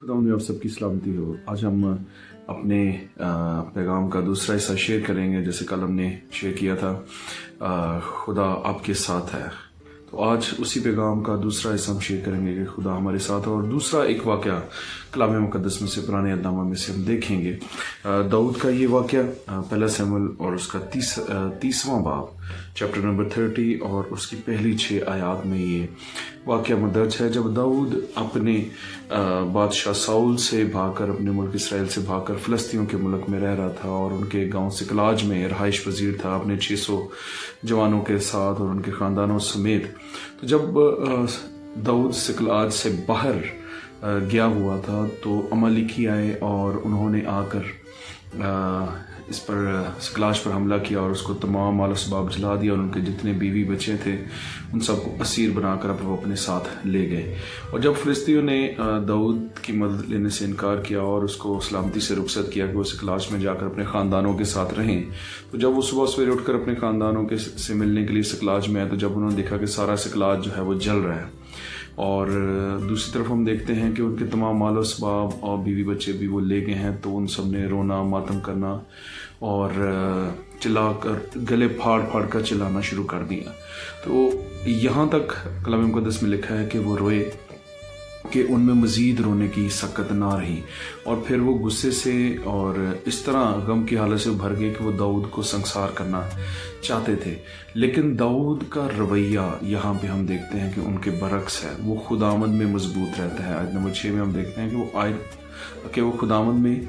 खुदावंद में आप सबकी सलामती हो। आज हम अपने पैगाम का दूसरा हिस्सा शेयर करेंगे। जैसे कल हमने शेयर किया था, खुदा आपके साथ है। तो आज उसी पैगाम का दूसरा हिस्सा हम शेयर करेंगे कि खुदा हमारे साथ है। और दूसरा एक वाक़या कलाम मुक़द्दस में से, पुराने अहदनामा में से हम देखेंगे दाऊद का ये वाक़या, पहला शमूएल और उसका 30वां बाब, चैप्टर नंबर 30 और उसकी पहली 6 आयात में ये वाक़या दर्ज है। जब दाऊद अपने बादशाह साउल से भागकर, अपने मुल्क इसराइल से भागकर फ़लस्तीनियों के मुल्क में रह रहा था और उनके गांव सिकलाज में रहाइश पजीर था अपने 600 जवानों के साथ और उनके ख़ानदानों समेत। तो जब दाऊद सिकलाज से बाहर गया हुआ था तो अमालेकी आए और उन्होंने आकर इस पर सिकलाज पर हमला किया और उसको तमाम माल असबाब जला दिया और उनके जितने बीवी बच्चे थे उन सबको असीर बनाकर अब वो अपने साथ ले गए। और जब फ़िलिस्तीनियों ने दाऊद की मदद लेने से इनकार किया और उसको सलामती से रुखसत किया कि वो सिकलाज में जाकर अपने ख़ानदानों के साथ रहें, तो जब वो सुबह सवेरे उठकर अपने ख़ानदानों के से मिलने के लिए सिकलाज में आए तो जब उन्होंने देखा कि सारा सिकलाज जो है वो जल रहा है और दूसरी तरफ हम देखते हैं कि उनके तमाम माल असबाब और बीवी बच्चे भी वो ले गए हैं, तो उन सब ने रोना मातम करना और चिल्लाकर गले फाड़ फाड़ कर चिल्लाना शुरू कर दिया। तो यहाँ तक कलाम मुक़द्दस में लिखा है कि वो रोए कि उनमें मज़ीद रोने की सकत ना रही और फिर वो गुस्से से और इस तरह गम की हालत से भर गए कि वो दाऊद को संसार करना चाहते थे। लेकिन दाऊद का रवैया यहाँ पे हम देखते हैं कि उनके बरक्स है, वो खुदावंद में मजबूत रहता है। आयत नंबर 6 में हम देखते हैं कि वो खुदावंद में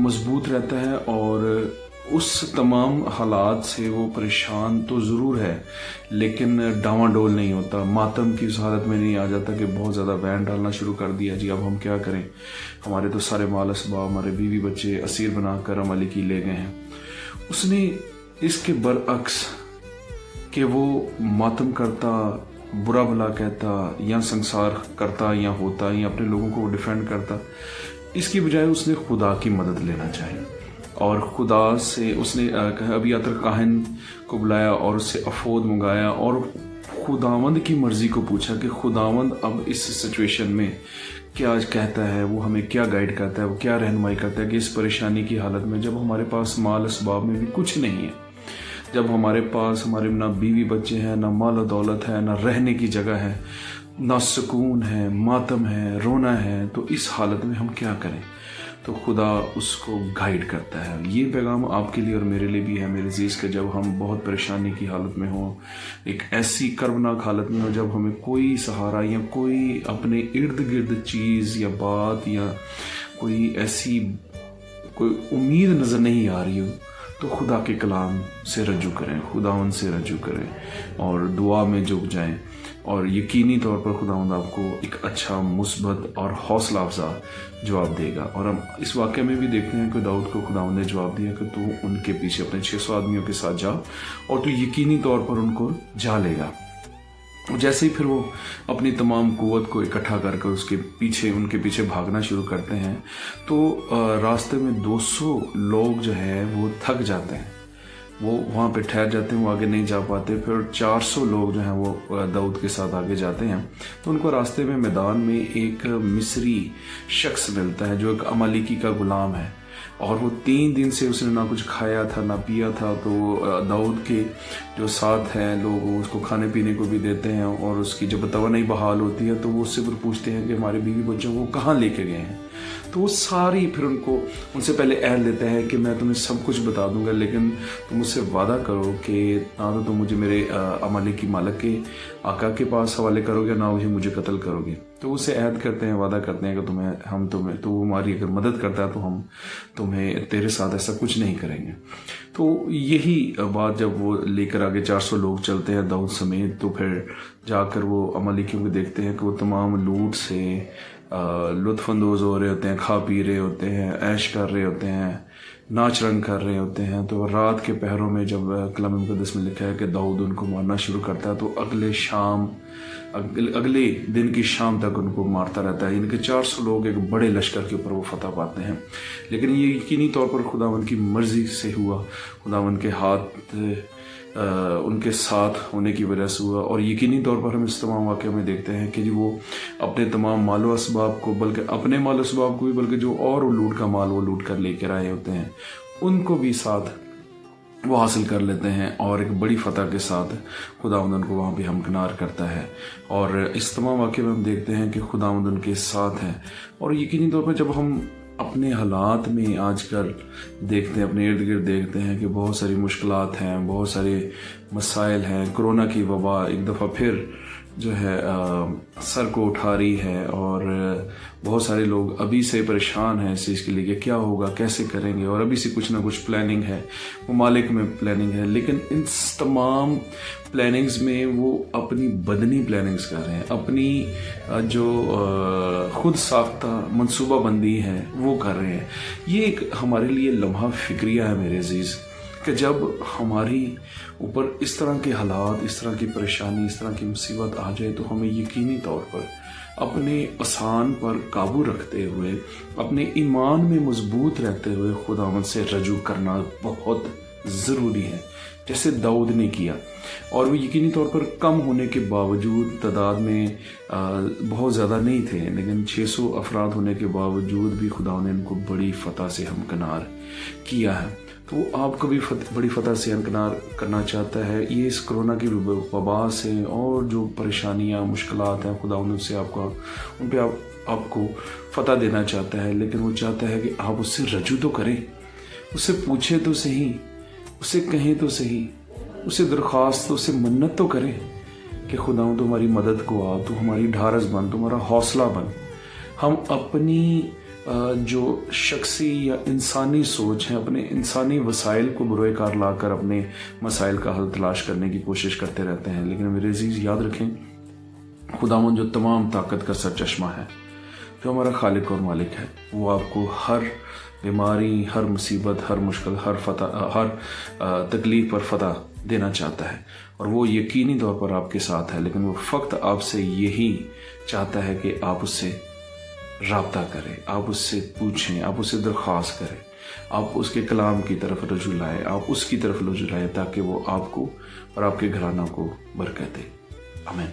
मजबूत रहता है और उस तमाम हालात से वो परेशान तो ज़रूर है लेकिन डामाडोल नहीं होता, मातम की उस हालत में नहीं आ जाता कि बहुत ज़्यादा वैन डालना शुरू कर दिया, जी अब हम क्या करें, हमारे तो सारे माल असबाब, हमारे बीवी बच्चे असीर बनाकर अमालेकी ले गए हैं। उसने इसके बरअक्स कि वो मातम करता, बुरा भला कहता या संसार करता या होता या अपने लोगों को डिफेंड करता, इसकी बजाय उसने खुदा की मदद लेना चाहिए और खुदा से उसने अभी यात्र काहिन को बुलाया और उससे अफोद मंगाया और खुदावंद की मर्ज़ी को पूछा कि खुदावंद अब इस सिचुएशन में क्या कहता है, वो हमें क्या गाइड करता है, वो क्या रहनुमाई करता है कि इस परेशानी की हालत में जब हमारे पास माल असबाब में भी कुछ नहीं है, जब हमारे पास हमारे ना बीवी बच्चे हैं, ना माल दौलत है, ना रहने की जगह है, ना सुकून है, मातम है, रोना है, तो इस हालत में हम क्या करें। तो खुदा उसको गाइड करता है। ये पैगाम आपके लिए और मेरे लिए भी है मेरे अजीज़ के, जब हम बहुत परेशानी की हालत में हों, एक ऐसी कर्मनाक हालत में हो जब हमें कोई सहारा या कोई अपने इर्द गिर्द चीज़ या बात या कोई ऐसी कोई उम्मीद नज़र नहीं आ रही हो, तो खुदा के कलाम से रजू करें, खुदावंद से रजू करें और दुआ में झुक जाएं और यकीनी तौर पर खुदावंद आपको एक अच्छा मुस्बत और हौसला अफजा जवाब देगा। और हम इस वाक़े में भी देखते हैं कि दाऊद को खुदावंद ने जवाब दिया कि तू उनके पीछे अपने 600 आदमियों के साथ जा और तू यकीनी तौर पर उनको जा लेगा। जैसे ही फिर वो अपनी तमाम कुव्वत को इकट्ठा करके उनके पीछे भागना शुरू करते हैं तो रास्ते में 200 लोग जो है वो थक जाते हैं, वो वहाँ पे ठहर जाते हैं, वो आगे नहीं जा पाते। फिर 400 लोग जो हैं वो दाऊद के साथ आगे जाते हैं तो उनको रास्ते में मैदान में एक मिस्री शख्स मिलता है जो एक अमालेकी का गुलाम है और वो 3 दिन से उसने ना कुछ खाया था ना पिया था। तो दाऊद के जो साथ हैं लोग उसको खाने पीने को भी देते हैं और उसकी जब तवानाई बहाल होती है तो वो उससे फिर पूछते हैं कि हमारे बीवी बच्चों को कहाँ लेके गए हैं। तो वो सारी फिर उनसे पहले ऐड लेता है कि मैं तुम्हें सब कुछ बता दूंगा लेकिन तुम मुझसे वादा करो कि ना तो तुम मुझे मेरे अमालेकी मालिक के आका के पास हवाले करोगे, ना मुझे कत्ल करोगे। तो उससे ऐद करते हैं, वादा करते हैं कि हम तुम्हें तो हमारी अगर मदद करता है तो हम तुम्हें तेरे साथ ऐसा कुछ नहीं करेंगे। तो यही बात जब वो लेकर आगे 400 लोग चलते हैं दाऊद समेत, तो फिर जाकर वो अमालेकियों को देखते हैं कि वो तमाम लूट से लुत्फ़अंदोज़ हो रहे होते हैं, खा पी रहे होते हैं, ऐश कर रहे होते हैं, नाच रंग कर रहे होते हैं। तो रात के पहरों में जब कलाम मुक़द्दस में लिखा है कि दाऊद उनको मारना शुरू करता है तो अगले दिन की शाम तक उनको मारता रहता है। इनके 400 लोग एक बड़े लश्कर के ऊपर वो फतह पाते हैं, लेकिन ये यकीनी तौर पर खुदावंद की मर्ज़ी से हुआ, खुदावंद के हाथ ان کے ساتھ ہونے کی وجہ سے ہوا، اور یقینی طور پر ہم اس تمام واقعے میں دیکھتے ہیں کہ جی وہ اپنے تمام مال و اسباب کو، بلکہ اپنے مال و اسباب کو بھی، بلکہ جو اور لوٹ کا مال وہ لوٹ کر لے کے آئے ہوتے ہیں ان کو بھی ساتھ وہ حاصل کر لیتے ہیں، اور ایک بڑی فتح کے ساتھ خداوند ان کو وہاں پہ ہمکنار کرتا ہے۔ اور اس تمام واقعے میں ہم دیکھتے ہیں کہ خداوند ان کے ساتھ ہے۔ اور یقینی طور پر جب ہم اپنے حالات میں آج کل دیکھتے ہیں، اپنے ارد گرد دیکھتے ہیں کہ بہت ساری مشکلات ہیں، بہت سارے مسائل ہیں، کرونا کی وبا ایک دفعہ پھر جو ہے سر کو اٹھا رہی ہے، اور بہت سارے لوگ ابھی سے پریشان ہیں اس چیز کے لیے کہ کیا ہوگا، کیسے کریں گے، اور ابھی سے کچھ نہ کچھ پلاننگ ہے، ممالک میں پلاننگ ہے، لیکن ان تمام پلاننگز میں وہ اپنی بدنی پلاننگز کر رہے ہیں، اپنی جو خود ساختہ منصوبہ بندی ہے وہ کر رہے ہیں۔ یہ ایک ہمارے لیے لمحہ فکریہ ہے میرے عزیز، کہ جب ہماری اوپر اس طرح کے حالات، اس طرح کی پریشانی، اس طرح کی مصیبت آ جائے تو ہمیں یقینی طور پر اپنے آسان پر قابو رکھتے ہوئے، اپنے ایمان میں مضبوط رہتے ہوئے خداوند سے رجوع کرنا بہت ضروری ہے، جیسے داؤد نے کیا۔ اور وہ یقینی طور پر کم ہونے کے باوجود، تعداد میں بہت زیادہ نہیں تھے، لیکن 600 افراد ہونے کے باوجود بھی خدا نے ان کو بڑی فتح سے ہمکنار کیا ہے۔ تو وہ آپ کو بھی بڑی فتح سے ہمکنار کرنا چاہتا ہے۔ یہ اس کرونا کی وبا سے اور جو پریشانیاں، مشکلات ہیں، خدا ان سے ان پہ آپ کو فتح دینا چاہتا ہے، لیکن وہ چاہتا ہے کہ آپ اس سے رجوع تو کریں، اس سے پوچھیں تو صحیح، اس سے کہیں تو صحیح، اس سے درخواست، اس سے منت تو کریں کہ خدا تو ہماری مدد کو آ، تو ہماری ڈھارس بن، تمہارا حوصلہ بن۔ ہم اپنی جو شخصی یا انسانی سوچ ہے، اپنے انسانی وسائل کو بروئے کار لا کر اپنے مسائل کا حل تلاش کرنے کی کوشش کرتے رہتے ہیں، لیکن میرے عزیز یاد رکھیں، خداوند جو تمام طاقت کا سرچشمہ ہے، جو ہمارا خالق اور مالک ہے، وہ آپ کو ہر بیماری، ہر مصیبت، ہر مشکل، ہر تکلیف پر فتح دینا چاہتا ہے، اور وہ یقینی طور پر آپ کے ساتھ ہے، لیکن وہ فقط آپ سے یہی چاہتا ہے کہ آپ اس سے رابطہ کریں، آپ اس سے پوچھیں، آپ اس سے درخواست کریں، آپ اس کے کلام کی طرف رجوع لائیں، آپ اس کی طرف رجوع لائیں، تاکہ وہ آپ کو اور آپ کے گھرانہ کو برکت دے۔ آمین۔